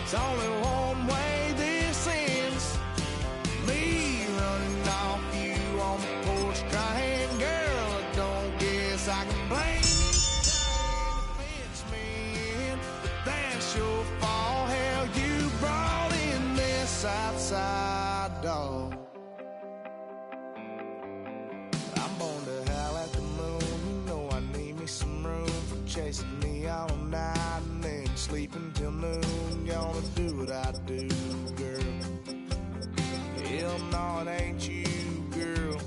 It's only one way this ends. Me running off you on the porch crying, girl, I don't guess I can blame you. Trying to fence me in, but that's your fault. Hell, you brought in this outside dog. I'm born to howl at the moon. You know I need me some room for chasing me all night and then sleeping till noon. Gonna do what I do, girl. Hell no, it ain't you, girl.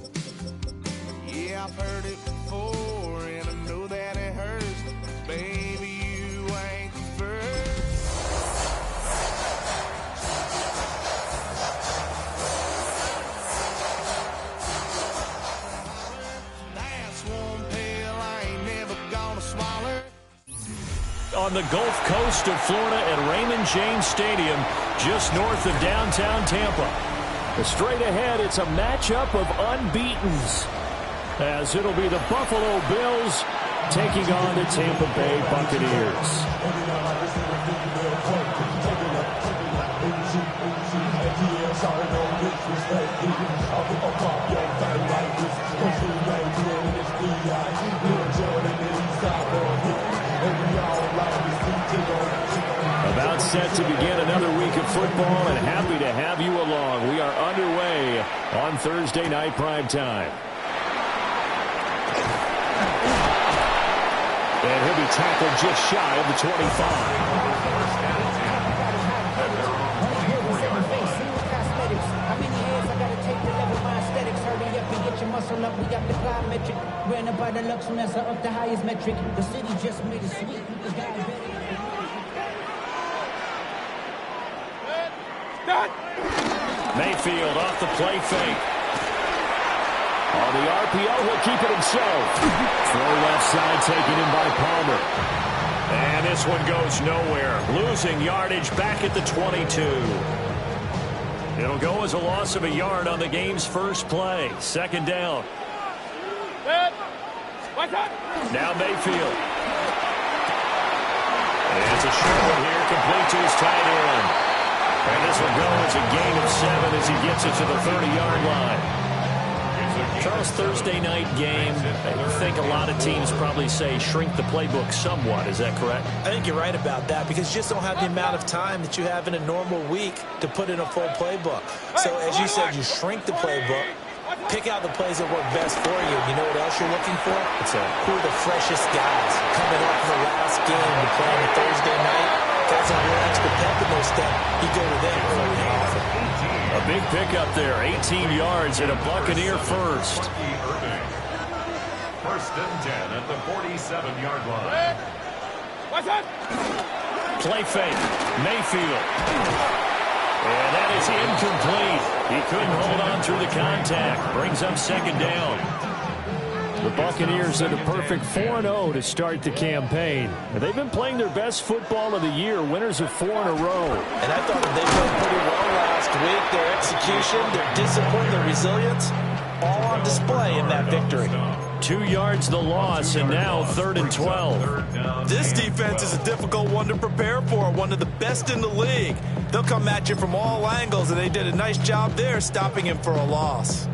Yeah, I've heard it before, and I know that it hurts. Baby, you ain't the first. That's one pill I ain't never gonna swallow. On the Gulf Coast of Florida at Raymond James Stadium, just north of downtown Tampa. Straight ahead, it's a matchup of unbeatens, as it'll be the Buffalo Bills taking on the Tampa Bay Buccaneers. About set to begin another week of football, and happy to have you along. We are underway on Thursday night prime time. And he'll be tackled just shy of the 25. Muscle up, we got the plyometric. Ran up by the Lux, and that's up the highest metric. The city just made it sweet. The diabetic. Mayfield off the play fake. On the RPO, he'll keep it himself. Throw left side taken in by Palmer. And this one goes nowhere. Losing yardage back at the 22. It'll go as a loss of a yard on the game's first play. Second down. Now Mayfield. And it's a short one here, complete to his tight end. And this will go as a gain of 7 as he gets it to the 30-yard line. Charles, Thursday night game, I think a lot of teams probably say shrink the playbook somewhat. Is that correct? I think you're right about that, because you just don't have the amount of time that you have in a normal week to put in a full playbook. So as you said, you shrink the playbook, pick out the plays that work best for you. You know what else you're looking for? Who are the freshest guys coming off the last game to play on a Thursday night? Guys that will extra pep in their step. You go to them early and often. A big pickup there, 18 yards and a Buccaneer first. First and 10 at the 47-yard line. Play fake, Mayfield. And that is incomplete. He couldn't hold on through the contact. Brings up second down. The Buccaneers at a perfect 4-0 to start the campaign. They've been playing their best football of the year, winners of 4 in a row. And I thought they played pretty well last week. Their execution, their discipline, their resilience, all on display in that victory. 2 yards the loss, and now 3rd and 12. This defense is a difficult one to prepare for, one of the best in the league. They'll come at you from all angles, and they did a nice job there stopping him for a loss.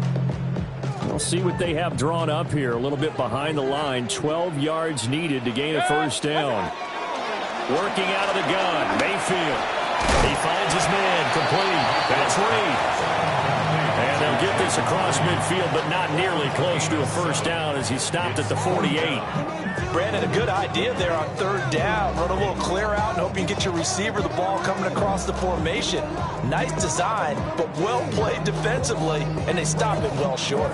We'll see what they have drawn up here. A little bit behind the line. 12 yards needed to gain a first down. Working out of the gun. Mayfield. He finds his man. Complete. That's Reed. And they'll get this across midfield, but not nearly close to a first down as he stopped at the 48. Brandon, a good idea there on 3rd down. Run a little clear out and hope you can get your receiver the ball coming across the formation. Nice design, but well played defensively, and they stop it well short.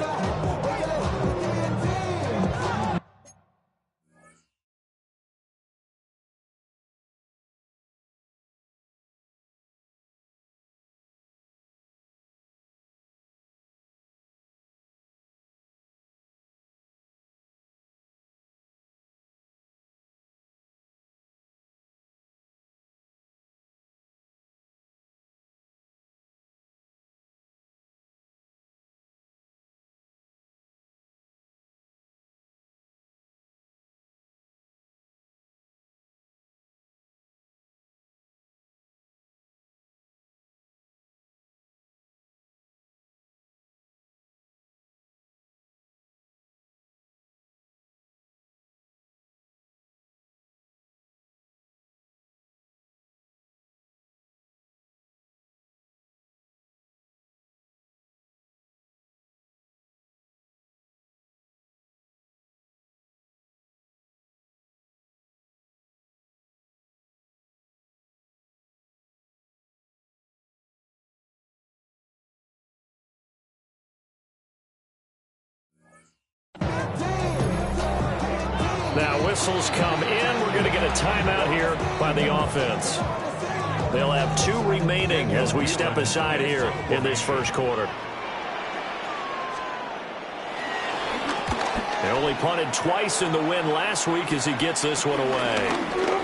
whistles come in. We're going to get a timeout here by the offense. They'll have 2 remaining as we step aside here in this first quarter. They only punted twice in the win last week as he gets this one away.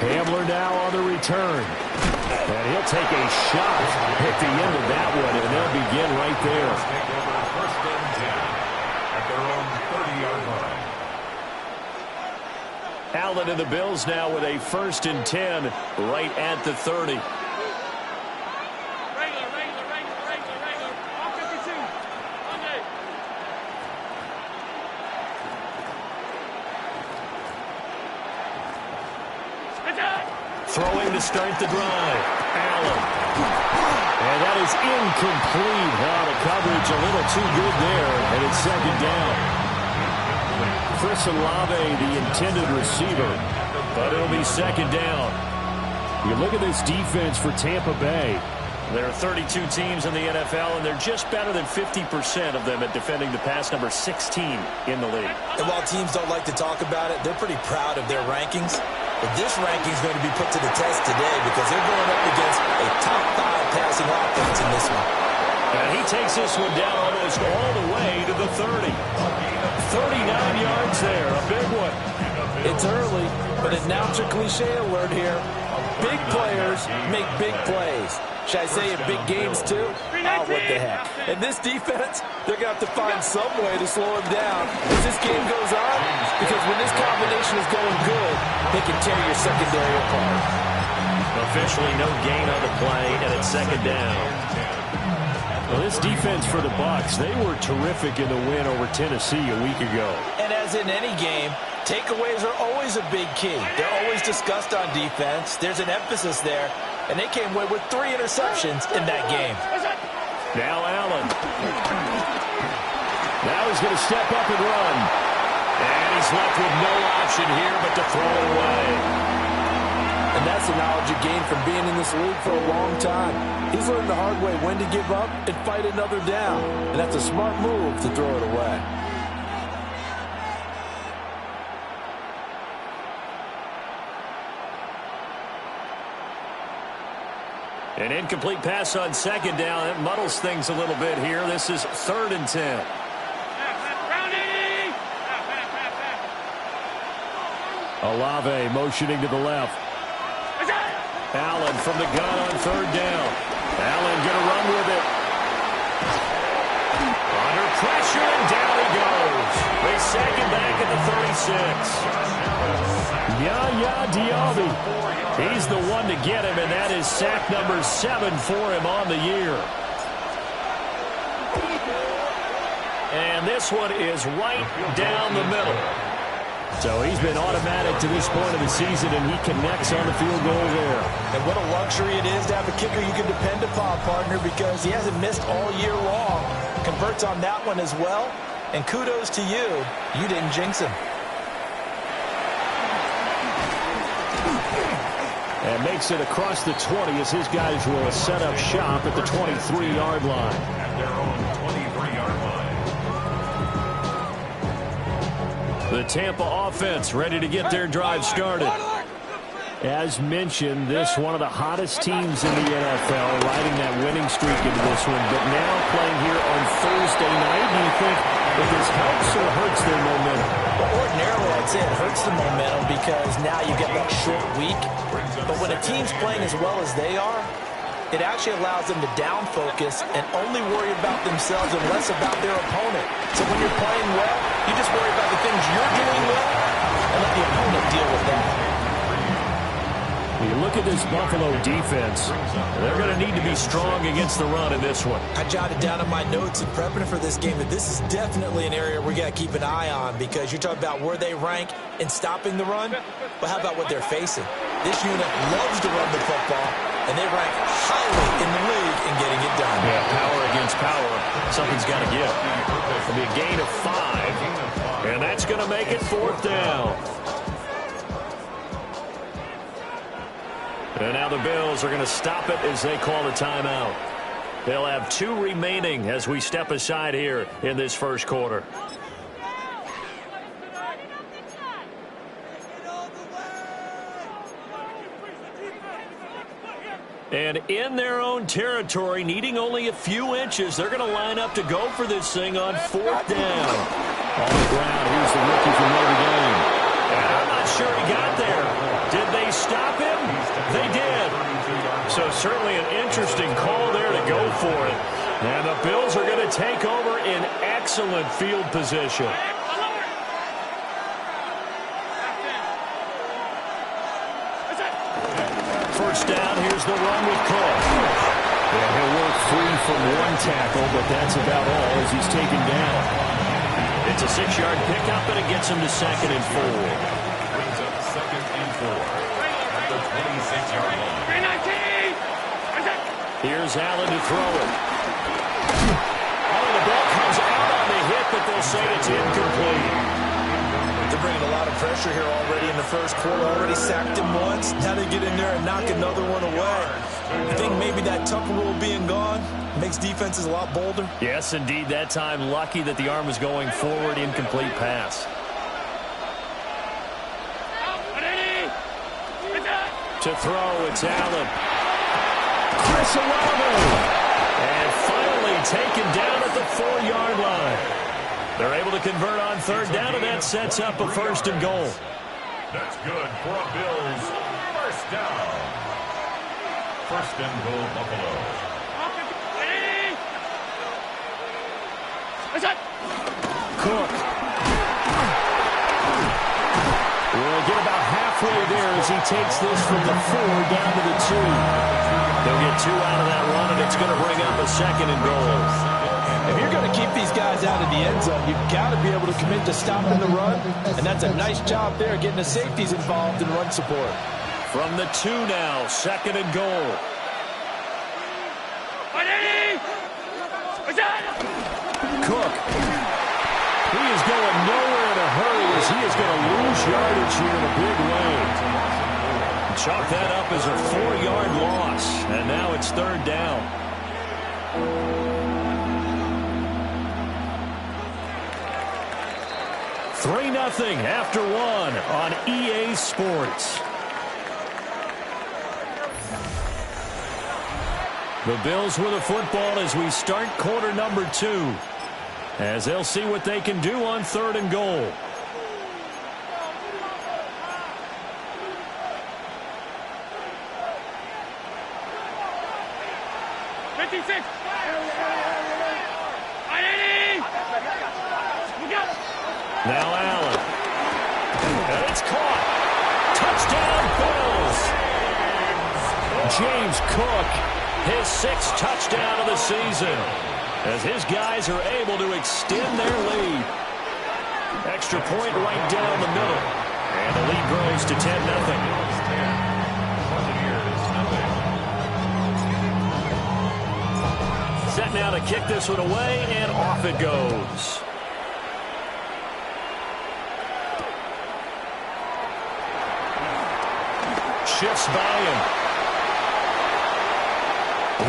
Hamler now on the return. And he'll take a shot at the end of that one, and they'll begin right there. Take over first and 10 at their own 30-yard line. Allen and the Bills now with a first and 10 right at the 30. Throwing to start the drive. Allen. And that is incomplete. The coverage a little too good there, and it's second down. Chris Olave, the intended receiver, but it'll be second down. You look at this defense for Tampa Bay. There are 32 teams in the NFL, and they're just better than 50% of them at defending the pass, number 16 in the league. And while teams don't like to talk about it, they're pretty proud of their rankings. But this ranking is going to be put to the test today because they're going up against a top 5 passing offense in this one. And he takes this one down almost all the way to the 30. 39 yards there, a big one. It's early, but announcer cliche alert here. Big players make big plays. Should I say in big games too? Oh, what the heck. And this defense, they're going to have to find some way to slow him down as this game goes on, because when this combination is going good, they can tear your secondary apart. Officially no gain on the play, and it's second down. Well, this defense for the Bucs, they were terrific in the win over Tennessee a week ago. And as in any game, takeaways are always a big key. They're always discussed on defense. There's an emphasis there, and they came away with 3 interceptions in that game. Now Allen. Now he's going to step up and run. And he's left with no option here but to throw it away. And that's the knowledge you gain from being in this league for a long time. He's learned the hard way when to give up and fight another down. And that's a smart move to throw it away. An incomplete pass on second down. It muddles things a little bit here. This is 3rd and 10. Olave motioning to the left. Allen from the gun on 3rd down. Allen going to run with it. Under pressure, and down he goes. They sack him back at the 36. Yaya Diaby. He's the one to get him, and that is sack number 7 for him on the year. And this one is right down the middle. So he's been automatic to this point of the season, and he connects on the field goal there. And what a luxury it is to have a kicker you can depend upon, partner, because he hasn't missed all year long. Converts on that one as well. And kudos to you. You didn't jinx him. And makes it across the 20 as his guys will set up shop at the 23-yard line. At their own 23-yard line. The Tampa offense ready to get their drive started. As mentioned, this one of the hottest teams in the NFL, riding that winning streak into this one, but now playing here on Thursday night. Do you think that this helps or hurts their momentum? Well, ordinarily, I'd say it hurts the momentum because now you get that short week. But when a team's playing as well as they are, it actually allows them to down focus and only worry about themselves and less about their opponent. So when you're playing well, you just worry about the things you're doing well and let the opponent deal with that. You look at this Buffalo defense, they're going to need to be strong against the run in this one. I jotted down in my notes in prepping for this game that this is definitely an area we got to keep an eye on, because you're talking about where they rank in stopping the run, but how about what they're facing? This unit loves to run the football, and they rank highly in the league in getting it done. Yeah, power against power. Something's got to give. It'll be a gain of 5, and that's going to make it 4th down. And now the Bills are going to stop it as they call the timeout. They'll have 2 remaining as we step aside here in this first quarter. And in their own territory, needing only a few inches, they're going to line up to go for this thing on 4th down. On the ground, here's the rookie from Notre Dame. And I'm not sure he got there. Did they stop him? They did. So certainly an interesting call there to go for it. And the Bills are going to take over in excellent field position. First down, here's the run with Cook. And he'll work free from one tackle, but that's about all as he's taken down. It's a 6-yard pickup, and it gets him to 2nd and 4. Brings up 2nd and 4 at the 26-yard line. Here's Allen to throw it. Oh, the ball comes out on the hit, but they'll say it's incomplete. They're bringing a lot of pressure here already in the first quarter. Already sacked him once. Now they get in there and knock another one away. I think maybe that Tucker rule being gone makes defenses a lot bolder. Yes, indeed. That time, lucky that the arm was going forward. Incomplete pass. To throw, it's Allen. Chris Olave. And finally taken down at the 4-yard line. They're able to convert on 3rd down, and that sets up a 1st and goal. That's good for a Bills 1st down. 1st and goal, Buffalo. Cook. We'll get about halfway there as he takes this from the 4 down to the 2. They'll get 2 out of that run, and it's going to bring up a 2nd and goal. If you're going to keep these guys out of the end zone, you've got to be able to commit to stopping the run, and that's a nice job there getting the safeties involved in run support. From the 2 now, 2nd and goal. Cook. He is going nowhere in a hurry as he is going to lose yardage here in a big way. Chalk that up as a 4-yard loss, and now it's 3rd down. Three 3-0 after 1 on EA Sports. The Bills with a football as we start quarter number 2. As they'll see what they can do on 3rd and goal. Now Allen. And it's caught. Touchdown, Bills. James Cook, his 6th touchdown of the season, as his guys are able to extend their lead. Extra point right down the middle. And the lead grows to 10-0. Set now to kick this one away, and off it goes. Shifts by him.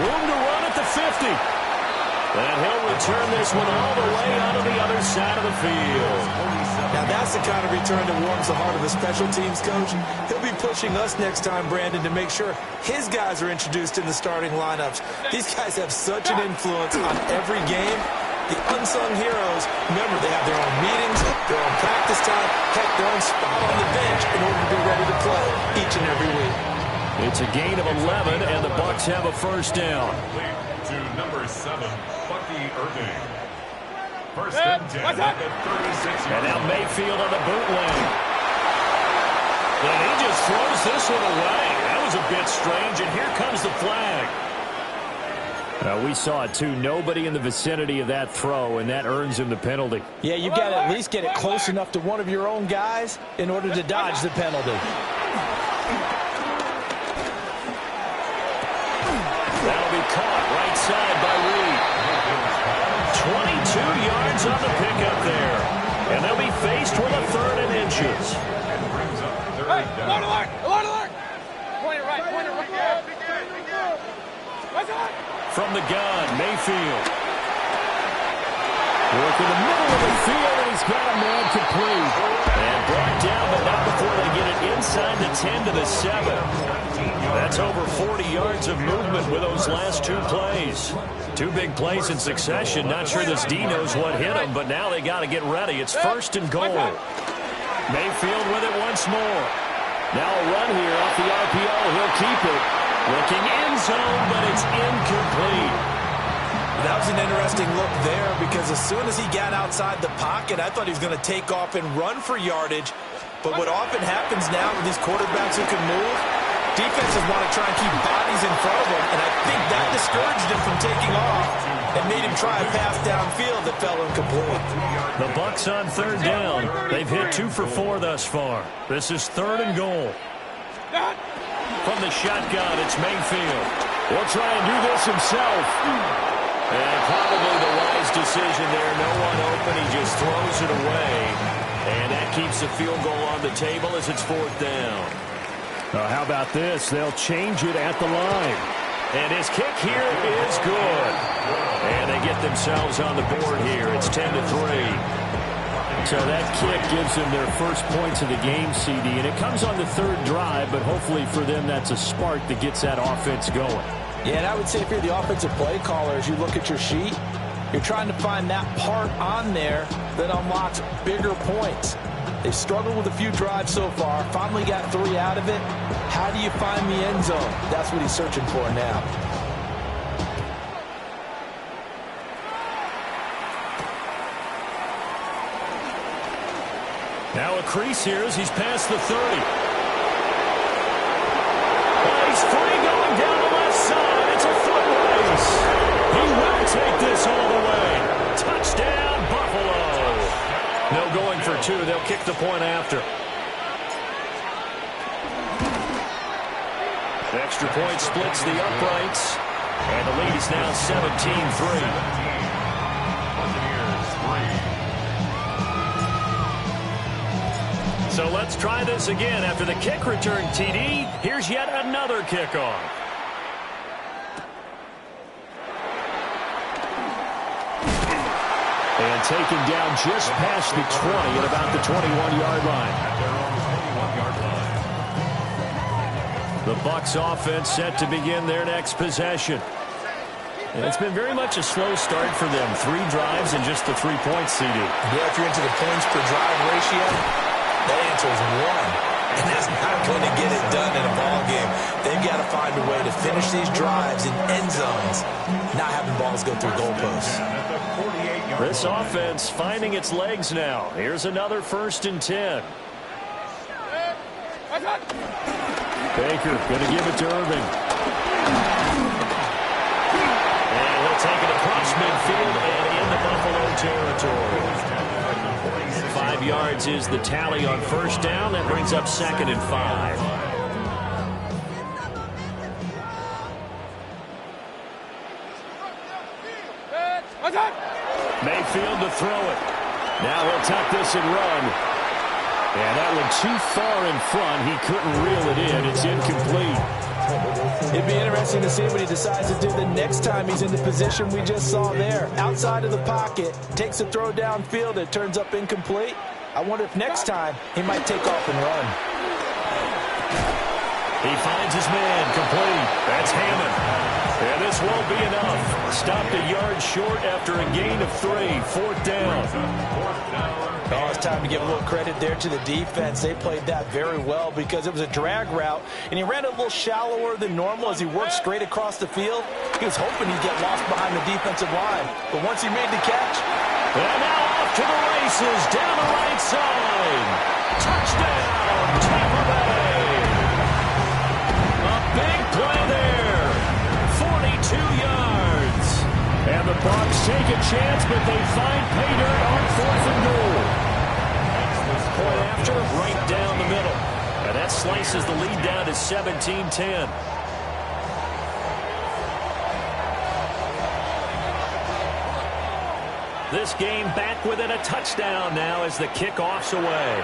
Room to run at the 50. And he'll return this one all the way onto the other side of the field. Now that's the kind of return that warms the heart of a special teams coach. He'll be pushing us next time, Brandon, to make sure his guys are introduced in the starting lineups. These guys have such an influence on every game. The unsung heroes, remember, they have their own meetings, their own practice time, heck, their own spot on the bench in order to be ready to play each and every week. It's a gain of 11, and the Bucs have a 1st down. To number 7, Bucky Irving. 1st and 10 at the 36-yard. And now Mayfield on the bootleg. And he just throws this one away. That was a bit strange, and here comes the flag. We saw it, too. Nobody in the vicinity of that throw, and that earns him the penalty. Yeah, you've got to at least get it close enough to one of your own guys in order to dodge the penalty. That'll be caught right side by Reed. 22 yards on the pickup there. And they'll be faced with a 3rd and inches. Hey, alert, alert, alert, alert. Point it right, point it right. From the gun, Mayfield. Work in the middle of the field, and he's got a man complete. And brought down, but not before they get it inside the 10 to the 7. That's over 40 yards of movement with those last 2 plays. 2 big plays in succession. Not sure this D knows what hit him, but now they got to get ready. It's 1st and goal. Mayfield with it once more. Now a run here off the RPO. He'll keep it. Looking end zone, but it's incomplete. That was an interesting look there because as soon as he got outside the pocket, I thought he was going to take off and run for yardage. But what often happens now with these quarterbacks who can move, defenses want to try and keep bodies in front of them, and I think that discouraged him from taking off and made him try a pass downfield that fell incomplete. The Bucs on 3rd down. They've hit 2 for 4 thus far. This is 3rd and goal. From the shotgun, it's Mayfield. He'll try and do this himself. And probably the wise decision there. No one open. He just throws it away. And that keeps the field goal on the table as it's 4th down. How about this? They'll change it at the line. And his kick here is good. And they get themselves on the board here. It's 10-3. So that kick gives them their first points of the game, CD. And it comes on the 3rd drive, but hopefully for them that's a spark that gets that offense going. Yeah, and I would say if you're the offensive play caller, as you look at your sheet, you're trying to find that part on there that unlocks bigger points. They've struggled with a few drives so far, finally got 3 out of it. How do you find the end zone? That's what he's searching for now. Now a crease here as he's past the 30. Oh, he's free going down the left side. It's a foot race. He will take this all the way. Touchdown, Buffalo. No going for 2. They'll kick the point after. The extra point splits the uprights. And the lead is now 17-3. So let's try this again. After the kick return, TD, here's yet another kickoff. And taken down just past the 20 at about the 21-yard line. The Bucs offense set to begin their next possession. And it's been very much a slow start for them. 3 drives and just the 3 points, CD. Yeah, if you're into the points per drive ratio, that answer is 1. And that's not going to get it done in a ball game. They've got to find a way to finish these drives in end zones, not having balls go through goalposts. This offense finding its legs now. Here's another 1st and 10. Baker going to give it to Irving. And he'll take it across midfield and into Buffalo territory. 5 yards is the tally on 1st down. That brings up 2nd and 5. Mayfield to throw it. Now he'll tuck this and run. And that one too far in front. He couldn't reel it in. It's incomplete. It'd be interesting to see what he decides to do the next time he's in the position we just saw there. Outside of the pocket, takes a throw downfield, it turns up incomplete. I wonder if next time he might take off and run. He finds his man, complete. That's Hammond. And this won't be enough. Stopped a yard short after a gain of 3. 4th down. Oh, it's time to give a little credit there to the defense. They played that very well because it was a drag route, and he ran a little shallower than normal as he worked straight across the field. He was hoping he'd get lost behind the defensive line, but once he made the catch. And now off to the races, down the right side. Touchdown, Tampa Bay. A big play there. 42 yards. And the Bucs take a chance, but they find pay dirt on 4th and goal. Point after, right down the middle. And that slices the lead down to 17-10. This game back within a touchdown now as the kickoff's away.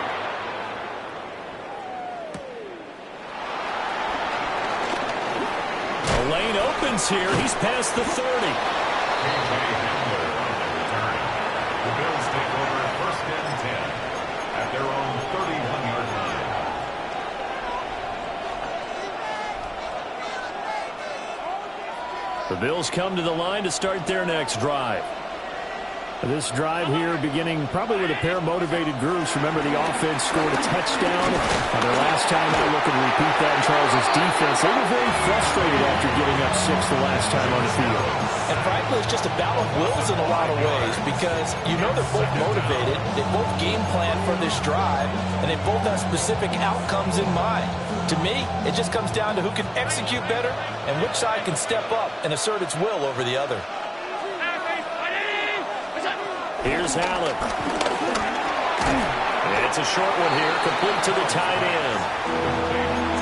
The lane opens here. He's past the 30. The Bills take over 1st and 10 at their own 31-yard line. The Bills come to the line to start their next drive. This drive here beginning probably with a pair of motivated groups. Remember, the offense scored a touchdown on their last time out. Looking to repeat that in Charles' defense. They were very frustrated after giving up 6 the last time on the field. And frankly, it's just a battle of wills in a lot of ways because you know they're both motivated. They both game plan for this drive, and they both have specific outcomes in mind. To me, it just comes down to who can execute better and which side can step up and assert its will over the other. Here's Allen. It's a short one here, complete to the tight end.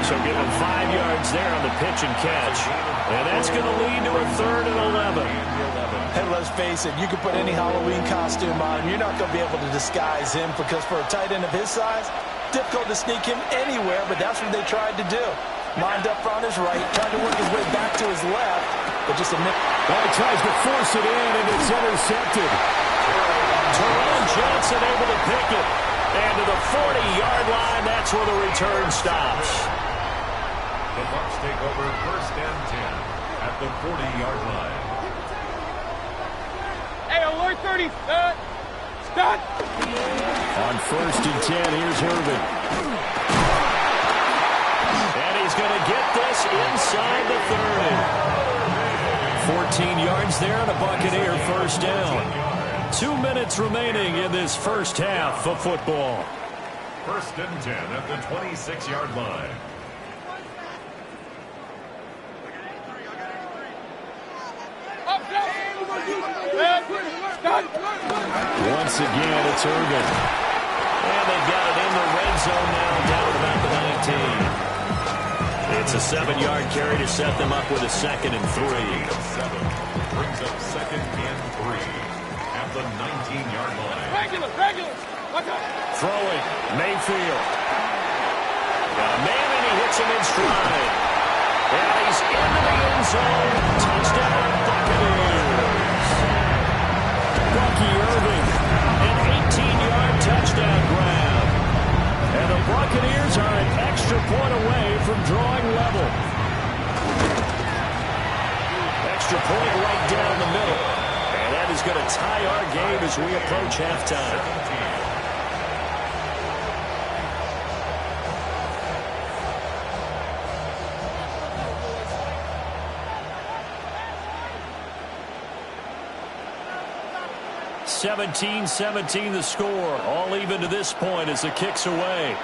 So give him 5 yards there on the pitch and catch. And that's going to lead to a 3rd and 11. And let's face it, you can put any Halloween costume on him. You're not going to be able to disguise him because for a tight end of his size, difficult to sneak him anywhere, but that's what they tried to do. Lined up on his right, trying to work his way back to his left, but just a minute. Well, he tries to force it in, and it's intercepted. Terron Johnson able to pick it. And to the 40-yard line, that's where the return stops. The Bucs take over 1st and 10 at the 40-yard line. Hey, alert 30. Stop. On 1st and 10, here's Irvin. And he's going to get this inside the 30. 14 yards there and a Buccaneer 1st down. 2 minutes remaining in this first half of football. 1st and 10 at the 26-yard line. Once again, it's Irvin. And they've got it in the red zone now, down at about the 19. It's a 7-yard carry to set them up with a 2nd and 3. 7 brings up 2nd and 3 at the 19-yard line. Regular. Watch out. Throwing, Mayfield. Got a man and he hits him in stride. And he's into the end zone. Touchdown, Buccaneers. Bucky Irving, an 18-yard touchdown grab. And the Buccaneers are an extra point away from drawing level. Extra point right down the middle. And that is going to tie our game as we approach halftime. 17-17 the score. All even to this point as the kick's away.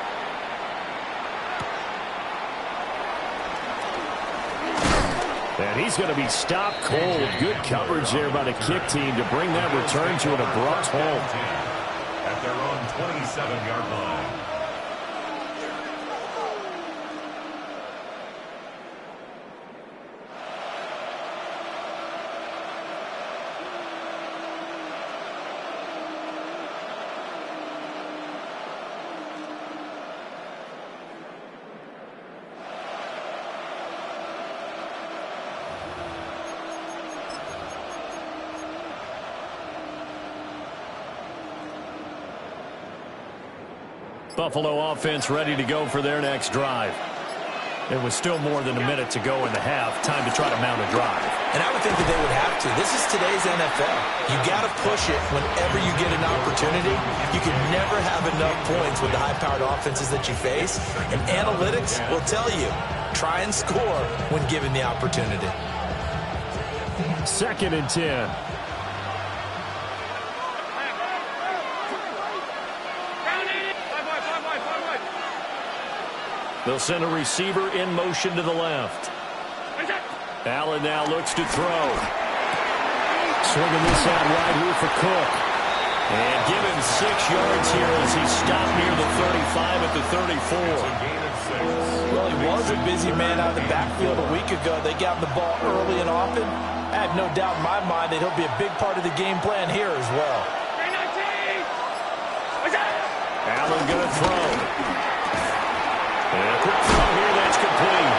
And he's going to be stopped cold. Good coverage there by the kick team to bring that return to an abrupt halt. At their own 27-yard line. Buffalo offense ready to go for their next drive. There was still more than a minute to go in the half. Time to try to mount a drive. And I would think that they would have to. This is today's NFL. You got to push it whenever you get an opportunity. You can never have enough points with the high-powered offenses that you face. And analytics will tell you, try and score when given the opportunity. 2nd and 10. They'll send a receiver in motion to the left. Allen now looks to throw. Swinging this out wide here for Cook. And give him 6 yards here as he stopped near the 35 at the 34. Well, he was a busy man out of the backfield a week ago. They got the ball early and often. I have no doubt in my mind that he'll be a big part of the game plan here as well. Allen going to throw. And a quick throw here, that's complete.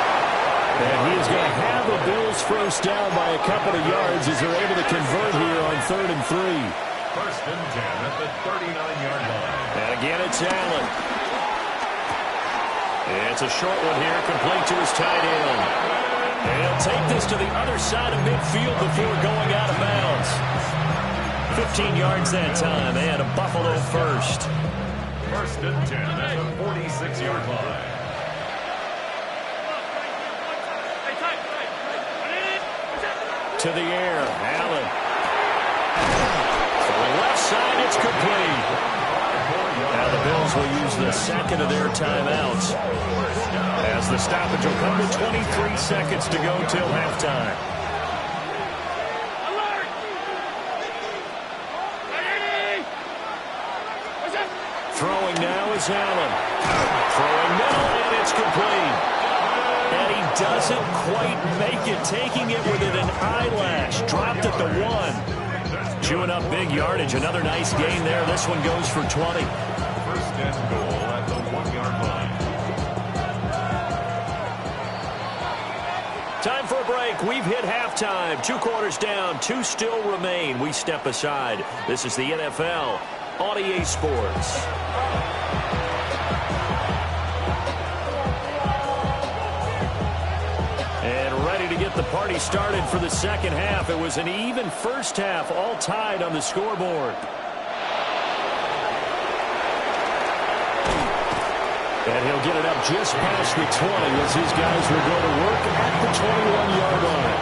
And he is going to have the Bills first down by a couple of yards as they're able to convert here on 3rd and 3. 1st and 10 at the 39-yard line. And again, it's Allen. It's a short one here, complete to his tight end. And he'll take gets to the other side of midfield before going out of bounds. 15 yards that time, and a Buffalo first. First and 10 at the 46-yard line. To the air, Allen. To the left side, it's complete. Now the Bills will use the second of their timeouts, as the stoppage will come with 23 seconds to go till halftime. Throwing now is Allen. Throwing middle, and it's complete. And he doesn't quite make it, taking it within an eyelash. Dropped at the 1. Chewing up big yardage. Another nice gain there. This one goes for 20. First and goal at the 1-yard line. Time for a break. We've hit halftime. 2 quarters down. 2 still remain. We step aside. This is the NFL on EA Sports. And ready to get the party started for the second half. It was an even first half, all tied on the scoreboard. And he'll get it up just past the 20 as his guys will go to work at the 21-yard line.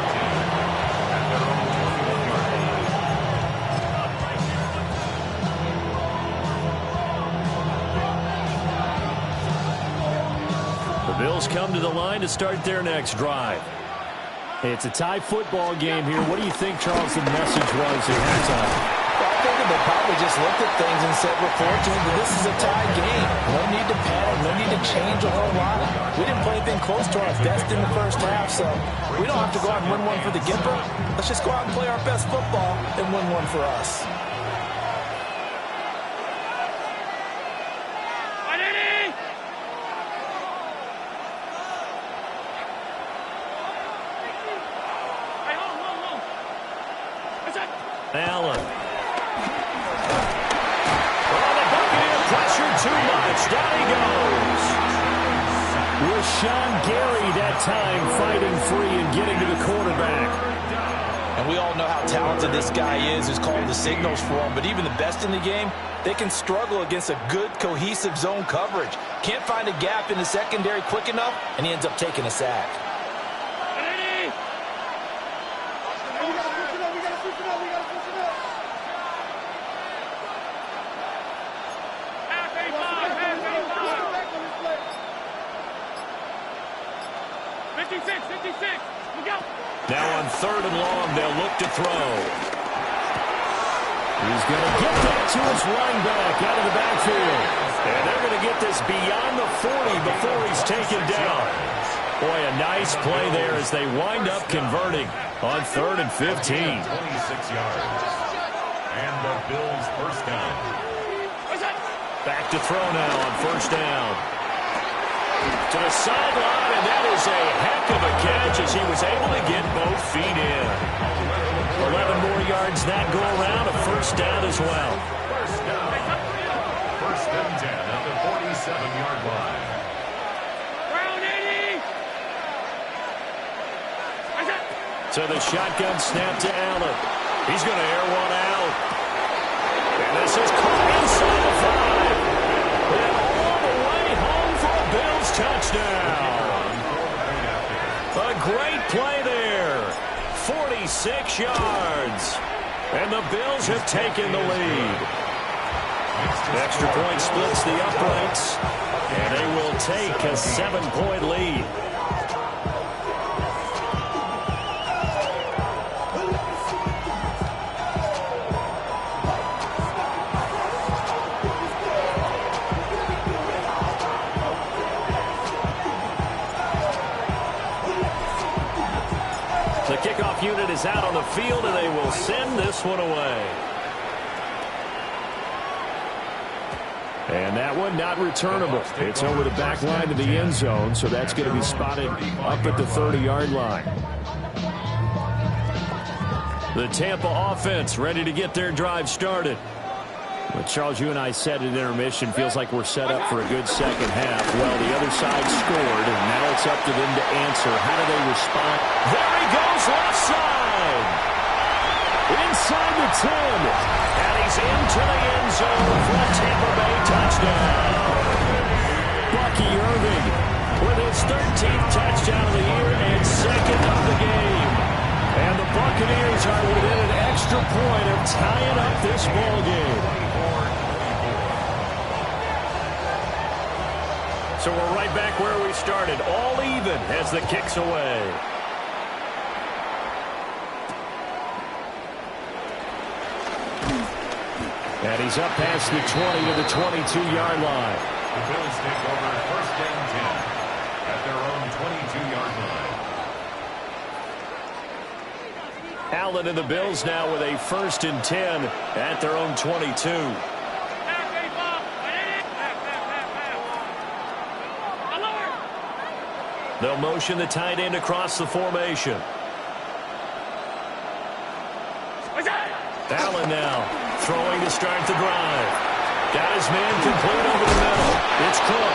The Bills come to the line to start their next drive. It's a tie football game here. What do you think, Charles, the message was at halftime? Well, I think they probably just looked at things and said, we're fortunate that this is a tie game. No need to panic, no need to change a whole lot. We didn't play anything close to our best in the first half, so we don't have to go out and win one for the Gipper. Let's just go out and play our best football and win one for us. Allen. Oh, the Buccaneer pressure too much. Down he goes. Rashawn Gary that time fighting free and getting to the quarterback. And we all know how talented this guy is who's calling the signals for him. But even the best in the game, they can struggle against a good, cohesive zone coverage. Can't find a gap in the secondary quick enough, and he ends up taking a sack. Now on 3rd and long, they'll look to throw. He's going to get that to his running back out of the backfield. And they're going to get this beyond the 40 before he's taken down. Boy, a nice play there as they wind up converting on 3rd and 15. 26 yards. And the Bills first down. Back to throw now on 1st down. To the sideline, and that is a heck of a catch as he was able to get both feet in. 11 more yards that go around, a 1st down as well. First down. 1st and 10 at the 47-yard line. So the shotgun snap to Allen. He's going to air one out. And this is caught inside the 5. And all the way home for a Bills touchdown. A great play there. 46 yards. And the Bills have taken the lead. Extra point splits the uprights. And they will take a 7-point lead. The kickoff unit is out on the field, and they will send this one away. And that one not returnable. It's over the back line of the end zone, so that's going to be spotted up at the 30-yard line. The Tampa offense ready to get their drive started. Well, Charles, you and I said at intermission, feels like we're set up for a good second half. Well, the other side scored, and now it's up to them to answer. How do they respond? There he goes, left side. Inside the 10. And he's into the end zone for a Tampa Bay touchdown. Bucky Irving with his 13th touchdown of the year and second of the game. And the Buccaneers are within an extra point of tying up this ball game. So we're right back where we started, all even as the kick's away. And he's up past the 20 to the 22-yard line. The Bills take over first and 10 at their own 22-yard line. Allen and the Bills now with a first and 10 at their own 22. They'll motion the tight end across the formation. Allen now throwing to start the drive. Got his man complete over the middle. It's Cook.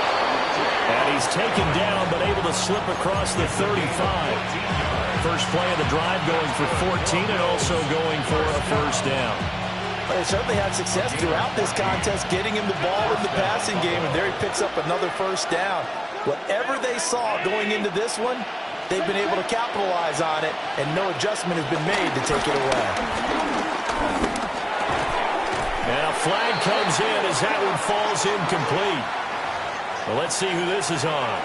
And he's taken down but able to slip across the 35. First play of the drive going for 14 and also going for a first down. They certainly had success throughout this contest getting him the ball in the passing game, and there he picks up another first down. Whatever they saw going into this one, they've been able to capitalize on it, and no adjustment has been made to take it away. And a flag comes in as that one falls incomplete. Well, let's see who this is on.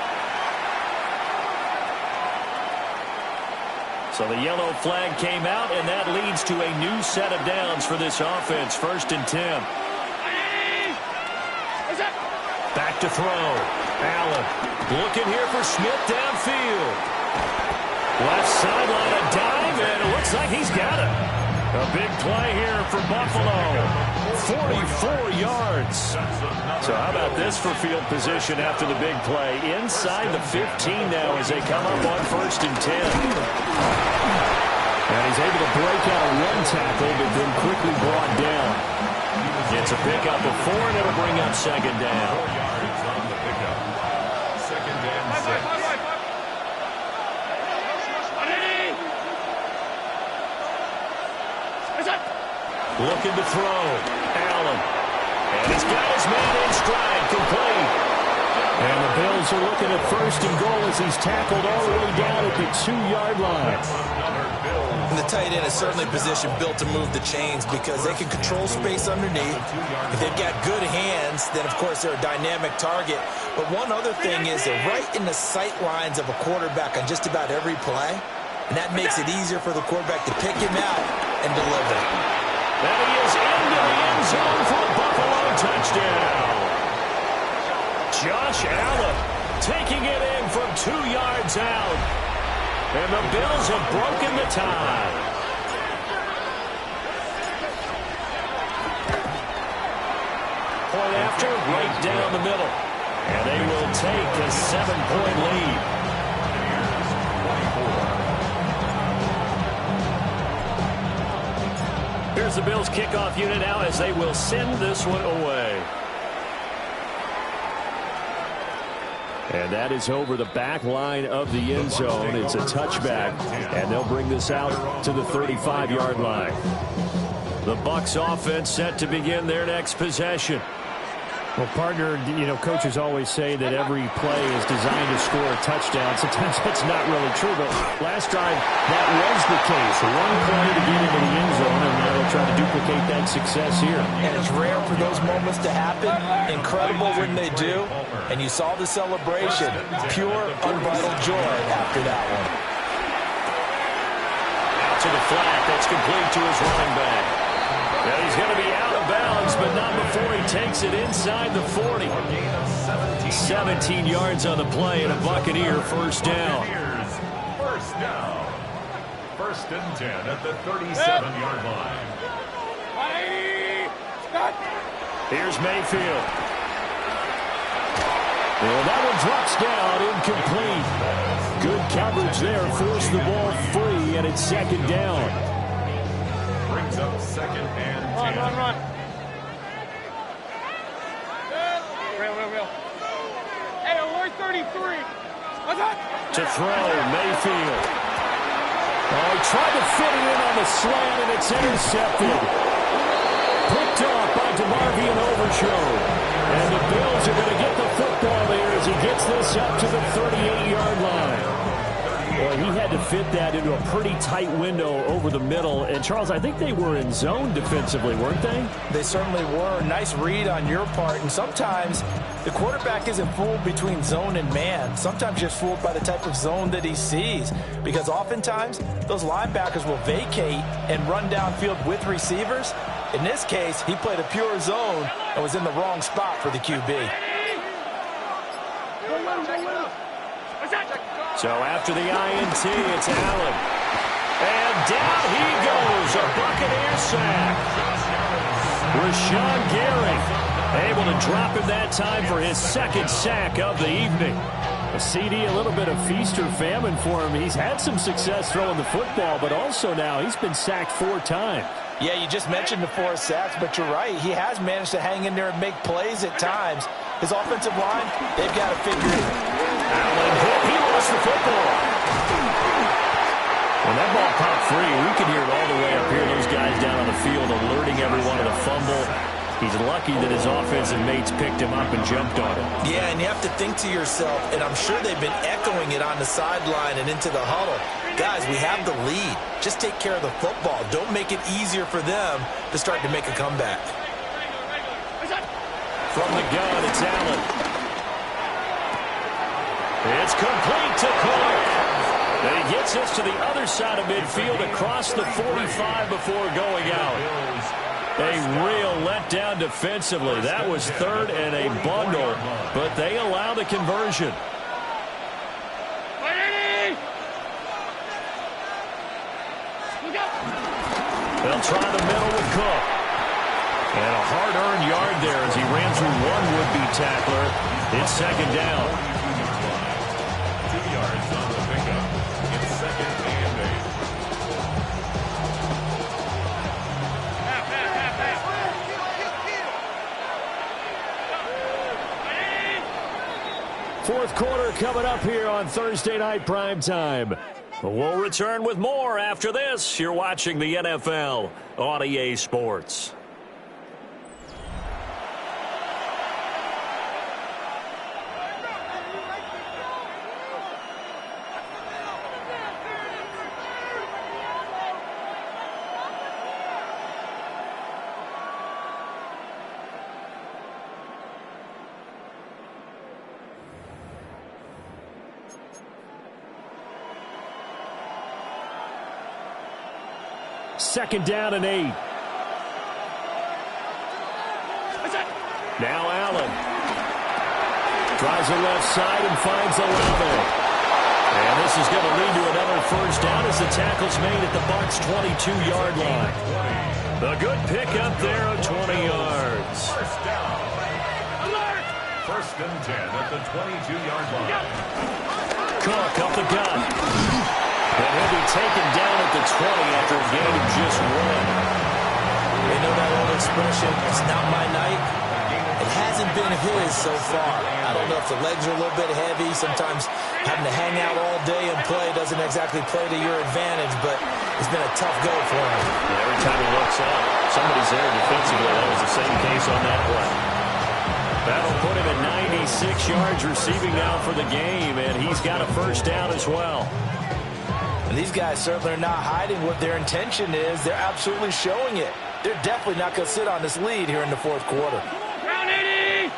So the yellow flag came out, and that leads to a new set of downs for this offense. First and 10. Back to throw. Allen looking here for Smith downfield. Left sideline, a dive, and it looks like he's got it. A big play here for Buffalo. 44 yards. So how about this for field position after the big play? Inside the 15 now as they come up on first and 10. And he's able to break out a run tackle, but then quickly brought down. It's a pickup of 4, and it'll bring up second down. 4 yards on the pickup. Second and 6. Looking to throw. Allen. And he's got his man in stride, complete. And the Bills are looking at first and goal as he's tackled all the way down at the 2-yard line. And the tight end is certainly a position built to move the chains because they can control space underneath. If they've got good hands, then, of course, they're a dynamic target. But one other thing is they're right in the sight lines of a quarterback on just about every play. And that makes it easier for the quarterback to pick him out and deliver. And he is into the end zone for a Buffalo touchdown. Josh Allen taking it in from 2 yards out. And the Bills have broken the tie. Point after, right down the middle. And they will take a 7-point lead. Here's the Bills kickoff unit now as they will send this one away. And that is over the back line of the end zone. It's a touchback, and they'll bring this out to the 35-yard line. The Bucs offense set to begin their next possession. Well, partner, you know, coaches always say that every play is designed to score a touchdown. Sometimes that's not really true, but last drive, that was the case. One play to get into the end zone, and now they'll try to duplicate that success here. And it's rare for those moments to happen. Incredible when they do. And you saw the celebration. Pure, unbridled joy after that one. Out to the flat. That's complete to his running back. Well, he's going to be out of bounds, but not before he takes it inside the 40. 17 yards on the play and a Buccaneer first down. First down. First and 10 at the 37-yard line. Here's Mayfield. Well, that one drops down, incomplete. Good coverage there, forced the ball free, and it's second down. Brings up second and 10. Run. To throw, Mayfield. Oh, he tried to fit it in on the slant, and it's intercepted. Picked off by DeMarvion Overshown. And the Bills are going to get the football there as he gets this up to the 38-yard line. Well, he had to fit that into a pretty tight window over the middle. And, Charles, I think they were in zone defensively, weren't they? They certainly were. Nice read on your part. And sometimes the quarterback isn't fooled between zone and man. Sometimes just fooled by the type of zone that he sees. Because oftentimes, those linebackers will vacate and run downfield with receivers. In this case, he played a pure zone and was in the wrong spot for the QB. So after the INT, it's Allen. And down he goes, a Buccaneer sack. Rashawn Gary able to drop him that time for his second sack of the evening. A CD, a little bit of feast or famine for him. He's had some success throwing the football, but also now he's been sacked 4 times. Yeah, you just mentioned the 4 sacks, but you're right. He has managed to hang in there and make plays at times. His offensive line, they've got to figure it out. Allen hit. He lost the football. When that ball popped free, we could hear it all the way up here. Those guys down on the field alerting everyone of the fumble. He's lucky that his offensive mates picked him up and jumped on him. Yeah, and you have to think to yourself, and I'm sure they've been echoing it on the sideline and into the huddle. Guys, we have the lead. Just take care of the football. Don't make it easier for them to start to make a comeback. From the gun, it's Allen. It's complete to Clark. And he gets us to the other side of midfield across the 45 before going out. A real letdown defensively. That was 3rd and a bundle, but they allow the conversion. They'll try the middle with Cook. And a hard-earned yard there as he ran through one would-be tackler. It's 2nd down. 2 yards on the pickup. It's 2nd and 8. Fourth quarter coming up here on Thursday Night Primetime. We'll return with more after this. You're watching the NFL on EA Sports. Second down and 8. Now Allen. Drives the left side and finds Olave. And this is going to lead to another first down as the tackle's made at the Bucs' 22-yard line. The good pickup there of 20 yards. First down. 1st and 10 at the 22-yard line. Cook up the gun. And he'll be taken down at the 20 after a game of just 1. They know that old expression, it's not my night. It hasn't been his so far. I don't know if the legs are a little bit heavy. Sometimes having to hang out all day and play doesn't exactly play to your advantage, but it's been a tough go for him. And every time he looks up, somebody's there defensively. That was the same case on that play. That'll put him at 96 yards receiving now for the game, and he's got a first down as well. And these guys certainly are not hiding what their intention is. They're absolutely showing it. They're definitely not going to sit on this lead here in the 4th quarter. Round 80!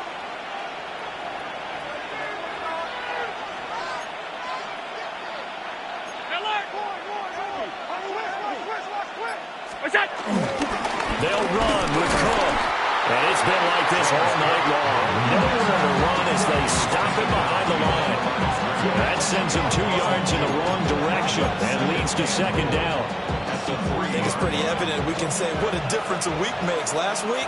They'll run with Cook. And it's been like this all night long. Nowhere to run as they stop him behind the line. That sends him 2 yards in the wrong direction and leads to 2nd down. I think it's pretty evident we can say what a difference a week makes. Last week,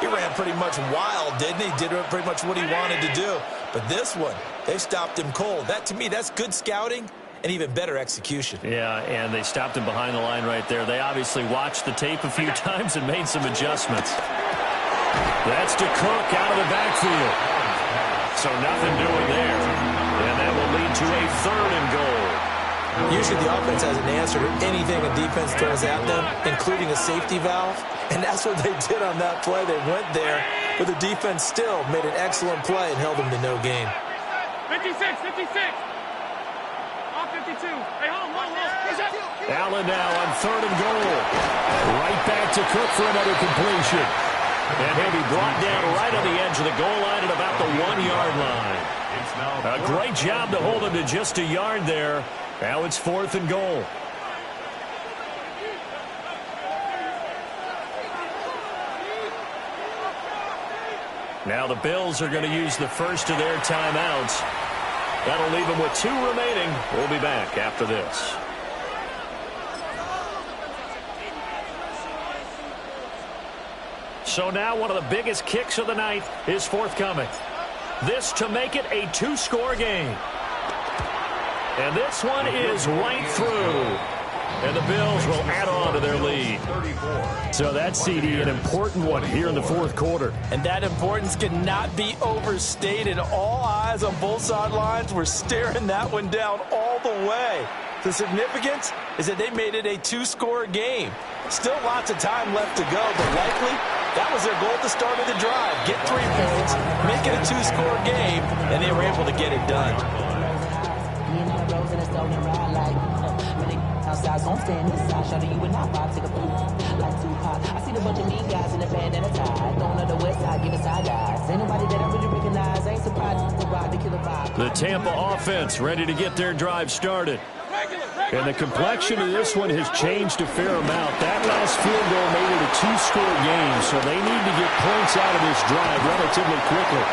he ran pretty much wild, didn't he? Did pretty much what he wanted to do. But this one, they stopped him cold. That, to me, that's good scouting and even better execution. Yeah, and they stopped him behind the line right there. They obviously watched the tape a few times and made some adjustments. That's to Cook out of the backfield. So nothing doing there. to a 3rd and goal. Usually the offense has an answer to anything a defense throws at them, including a safety valve. And that's what they did on that play. They went there, but the defense still made an excellent play and held them to no gain. 56, 56. Off 52. Hey, hold. Allen now on 3rd and goal. Right back to Cook for another completion. And he'll be brought down right on the edge of the goal line at about the 1-yard line. A great job to hold him to just a yard there. Now it's 4th and goal. Now the Bills are going to use the first of their timeouts. That'll leave them with 2 remaining. We'll be back after this. So now one of the biggest kicks of the night is forthcoming. This to make it a 2-score game. And this one is right through. And the Bills will add on to their lead. So that's, CD, an important one here in the 4th quarter. And that importance cannot be overstated. All eyes on both sidelines were staring that one down all the way. The significance is that they made it a 2-score game. Still lots of time left to go, but likely that was their goal at the start of the drive. Get 3 points, make it a 2-score game, and they were able to get it done. Outside, so I'm staying inside. Shawty, you and I vibe, take a few like Tupac. I see the bunch of mean guys in the band and a tie. Going to the west side, giving side eyes. Ain't nobody that I really recognize. Ain't surprised to ride the killer vibe. The Tampa offense ready to get their drive started. And the complexion of this one has changed a fair amount. That last field goal made it a 2-score game, so they need to get points out of this drive relatively quickly.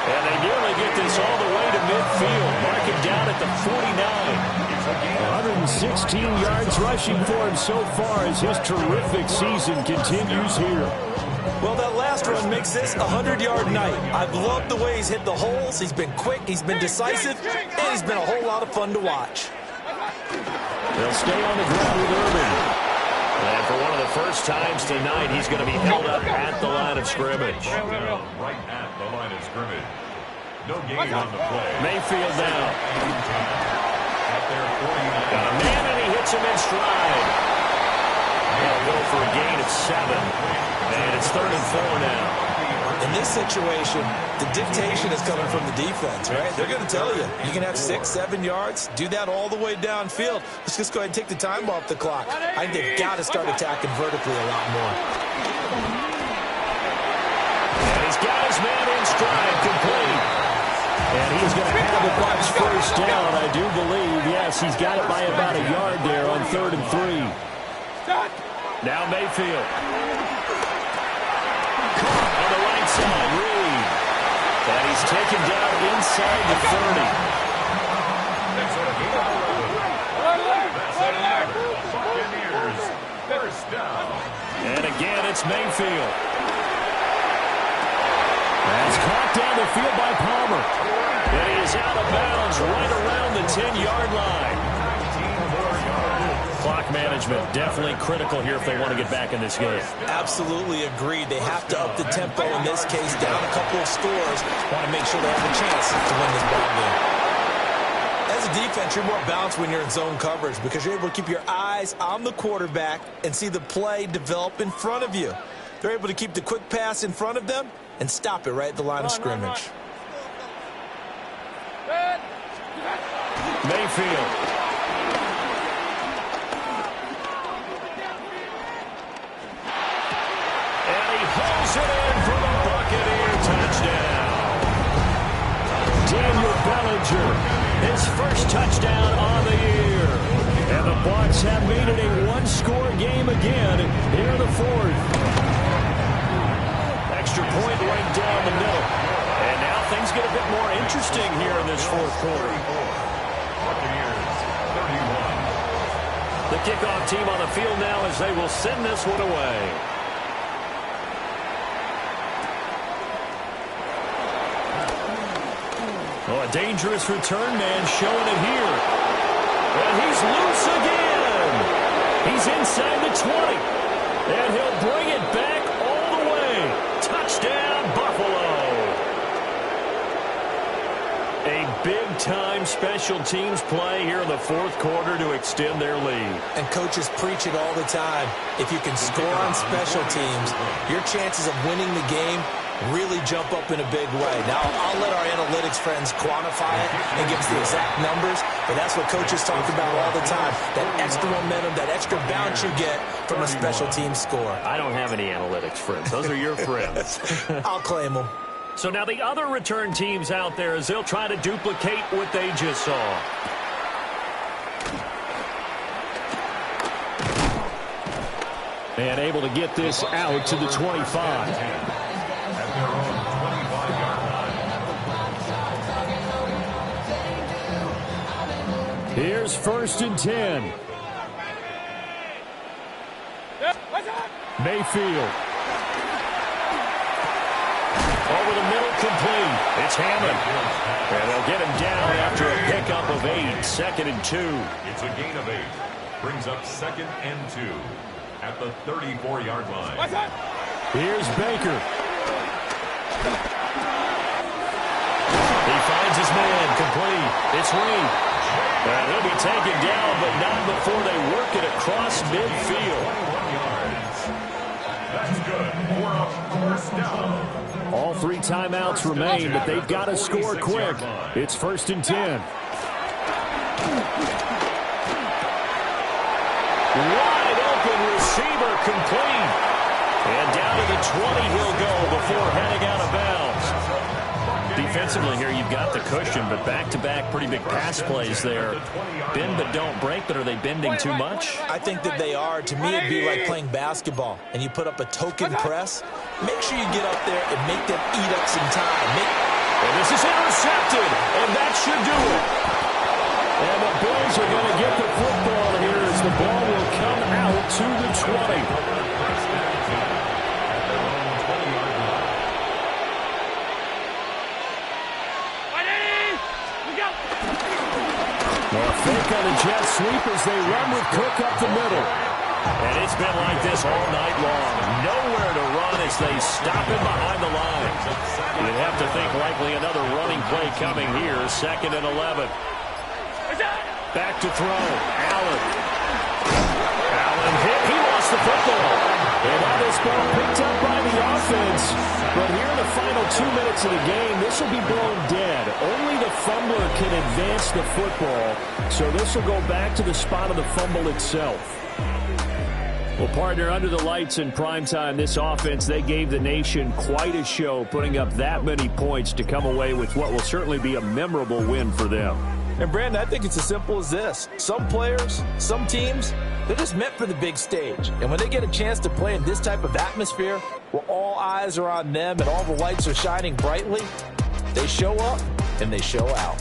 And they nearly get this all the way to midfield. Mark it down at the 49. 116 yards rushing for him so far as his terrific season continues here. Well, that last run makes this a 100-yard night. I've loved the way he's hit the holes. He's been quick, he's been decisive, and he's been a whole lot of fun to watch. They'll stay on the ground with Irvin. And for one of the first times tonight, he's going to be held up at the line of scrimmage. Right at the line of scrimmage. No gain on the play. Mayfield now. At their 49. Got a man, and he hits him in stride. They'll go for a gain of 7. And it's 3rd and 4 now. In this situation, the dictation is coming from the defense, right? They're going to tell you, you can have 6, 7 yards, do that all the way downfield. Let's just go ahead and take the time off the clock. I think they've got to start attacking vertically a lot more. And he's got his man in stride, complete. And he's going to have the Bucs first down, I do believe. Yes, he's got it by about a yard there on 3rd and 3. Now Mayfield. On the right side, Reed. And he's taken down inside the 30. Buccaneers, first down. And again, it's Mayfield. That's caught down the field by Palmer. And he is out of bounds right around the 10-yard line. Clock management definitely critical here if they want to get back in this game. Absolutely agreed. They have to up the tempo in this case, down a couple of scores. Want to make sure they have a chance to win this ball game. As a defense, you're more balanced when you're in zone coverage because you're able to keep your eyes on the quarterback and see the play develop in front of you. They're able to keep the quick pass in front of them and stop it right at the line of scrimmage. Mayfield. It in for the Buccaneer touchdown. Daniel Bellinger, his first touchdown on the year. And the Bucs have made it a 1-score game again here in the 4th. Extra point right down the middle. And now things get a bit more interesting here in this 4th quarter. Buccaneers, 31. The kickoff team on the field now as they will send this one away. Oh, a dangerous return man showing it here. And he's loose again. He's inside the 20. And he'll bring it back all the way. Touchdown, Buffalo. A big big-time special teams play here in the fourth quarter to extend their lead. And coaches preach it all the time. If you can score on special teams, your chances of winning the game really jump up in a big way. Now, I'll let our analytics friends quantify it and give us the exact numbers, but that's what coaches talk about all the time. That extra momentum, that extra bounce you get from a special team score. I don't have any analytics friends. Those are your friends. I'll claim them. So now the other return teams out there as they'll try to duplicate what they just saw. And able to get this out to the 25. Here's 1st and 10. Mayfield. Over the middle, complete. It's Hammond. And they'll get him down after a pickup of 8. 2nd and 2. It's a gain of 8. Brings up 2nd and 2 at the 34-yard line. Here's Baker. He finds his man, complete. It's Reed. And he'll be taken down, but not before they work it across midfield. 21 yards. That's good for a first down. All 3 timeouts remain, but they've got to score quick. It's 1st and 10. Wide open receiver, complete. And down to the 20 he'll go before heading out of bounds. Defensively here, you've got the cushion, but back-to-back pretty big pass plays there. Bend but don't break, but are they bending too much? I think that they are. To me, it'd be like playing basketball, and you put up a token press. Make sure you get up there and make them eat up some time. And this is intercepted, and that should do it. And the Bills are going to get the football here as the ball will come out to the 20. Fake on a jet sweep as they run with Cook up the middle. And it's been like this all night long. Nowhere to run as they stop him behind the line. You'd have to think likely another running play coming here. 2nd and 11. Back to throw. Allen. Allen hit. He lost the football. And now this ball picked up by the offense. But here in the final 2 minutes of the game, this will be blown dead. Only the fumbler can advance the football. So this will go back to the spot of the fumble itself. Well, partner, under the lights in primetime, this offense, they gave the nation quite a show, putting up that many points to come away with what will certainly be a memorable win for them. And, Brandon, I think it's as simple as this. Some players, some teams, they're just meant for the big stage. And when they get a chance to play in this type of atmosphere where all eyes are on them and all the lights are shining brightly, they show up and they show out.